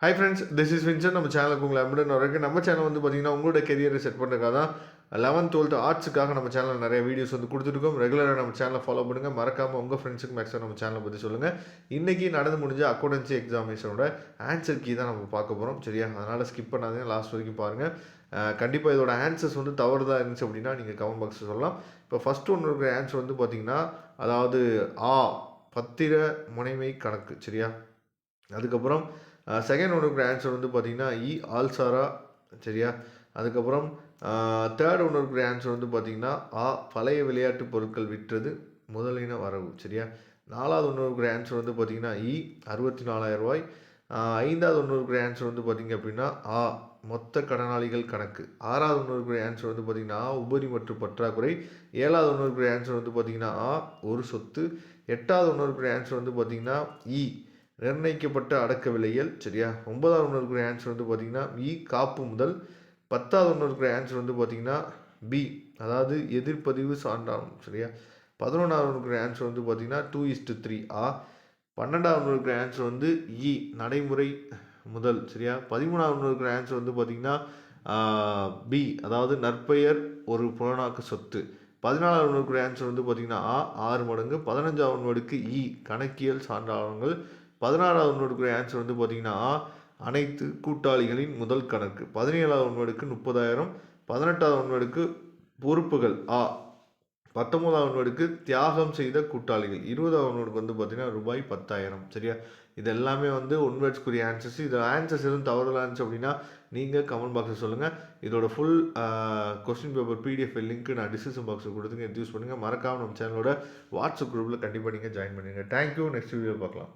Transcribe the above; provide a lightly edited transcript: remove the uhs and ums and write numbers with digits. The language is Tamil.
Hi friends, this is Vinson. நம்ம சேனலுக்கு உங்களை அன்புடன் வரவேற்கிறேன். நம்ம சேனல் வந்து பார்த்தீங்கன்னா, உங்களோட கெரியரை செட் பண்ணுறதுக்காக தான் 11th 12th ஆர்ட்ஸுக்காக நம்ம சேனலில் நிறைய வீடியோஸ் வந்து கொடுத்துருக்கோம். ரெகுலராக நம்ம சேனலை ஃபாலோ பண்ணுங்கள். மறக்காமல் உங்கள் ஃப்ரெண்ட்ஸுக்கு மேக்ஸிமம் நம்ம சேனலை பற்றி சொல்லுங்கள். இன்றைக்கி நடந்து முடிஞ்ச அக்கௌண்டன்சி எக்ஸாமினேஷனோட ஆன்சர் கீ தான் நம்ம பார்க்க போகிறோம். சரியா? அதனால் ஸ்கிப் பண்ணாதீங்க, லாஸ்ட் வரைக்கும் பாருங்கள். கண்டிப்பாக இதோட ஆன்சர்ஸ் வந்து தவறுதாக இருந்துச்சு அப்படின்னா நீங்கள் கமெண்ட் பாக்ஸில் சொல்லலாம். இப்போ ஃபஸ்ட்டு ஒன்று இருக்கிற ஆன்சர் வந்து பார்த்திங்கன்னா, அதாவது பத்திர முனைமை கணக்கு. சரியா? அதுக்கப்புறம் செகண்ட் ஒன்று இருக்கிற ஆன்சர் வந்து பார்த்திங்கன்னா ஆல்சாரா. சரியா? அதுக்கப்புறம் தேர்ட் ஒன்று இருக்கிற ஆன்சர் வந்து பார்த்திங்கன்னா பழைய விளையாட்டு பொருட்கள் விற்றது முதலின வரவு. சரியா? நாலாவது ஒன்று இருக்கிற ஆன்சர் வந்து பார்த்திங்கன்னா 64,000 ரூபாய். ஐந்தாவது ஒன்று இருக்கிற ஆன்சர் வந்து பார்த்திங்க அப்படின்னா மொத்த கடனாளிகள் கணக்கு. ஆறாவது ஒன்று இருக்கிற ஆன்சர் வந்து பார்த்திங்கன்னா உபரி மற்றும் பற்றாக்குறை. ஏழாவது ஒன்று இருக்கிற ஆன்சர் வந்து பார்த்திங்கன்னா ஒரு சொத்து. எட்டாவது ஒன்று இருக்கிற ஆன்சர் வந்து பார்த்திங்கன்னா நிர்ணயிக்கப்பட்ட அடக்க விலைகள். சரியா? ஒன்பதாவது ஒன்று இருக்கிற ஆன்சர் வந்து பார்த்திங்கன்னா காப்பு முதல். பத்தாவது ஒன்று இருக்கிற ஆன்சர் வந்து பார்த்திங்கன்னா பி, அதாவது எதிர்ப்பதிவு சான்றாகும். சரியா? 11வது இருக்கிற ஆன்சர் வந்து பார்த்திங்கன்னா 2:3 12வது இருக்கிற ஆன்சர் வந்து நடைமுறை முதல். சரியா? 13வது இருக்கிற ஆன்சர் வந்து பார்த்திங்கன்னா பி, அதாவது நற்பெயர் ஒரு புலனாக்க சொத்து. 14வது இருக்கிற ஆன்சர் வந்து பார்த்திங்கன்னா 6 மடங்கு. 15வது ஒன்றுக்கு கணக்கியல் சான்றாளங்கள். 16வது ஒன்றுக்கு ஆன்சர் வந்து பார்த்திங்கன்னா அனைத்து கூட்டாளிகளின் முதல் கணக்கு. 17வது ஒன்றுக்கு 30,000. 18வது ஒன்றுக்கு பொறுப்புகள் 19வது ஒன்றுக்கு தியாகம் செய்த கூட்டாளிகள். 20வது ஒன்றுக்கு வந்து பார்த்திங்கன்னா ரூபாய் 10,000. சரியா? இது எல்லாமே வந்து ஒன் வேர்ட்ஸ்க்குரிய ஆன்சர்ஸ். இது ஆன்சர்ஸ் எதுவும் தவறுதலாக இருந்துச்சு அப்படின்னா நீங்கள் கமெண்ட் பாக்ஸில் சொல்லுங்கள். இதோட full question paper PDF link நான் டிஸ்கிரிப்ஷன் பாக்ஸில் கொடுத்துங்க, எடுத்து யூஸ் பண்ணுங்கள். மறக்காமல் நம்ம சேனலோட வாட்ஸ்அப் குரூப்பில் கண்டிப்பாக நீங்கள் ஜாயின் பண்ணுங்கள். தேங்க்யூ. நெக்ஸ்ட் வீடியோ பார்க்கலாம்.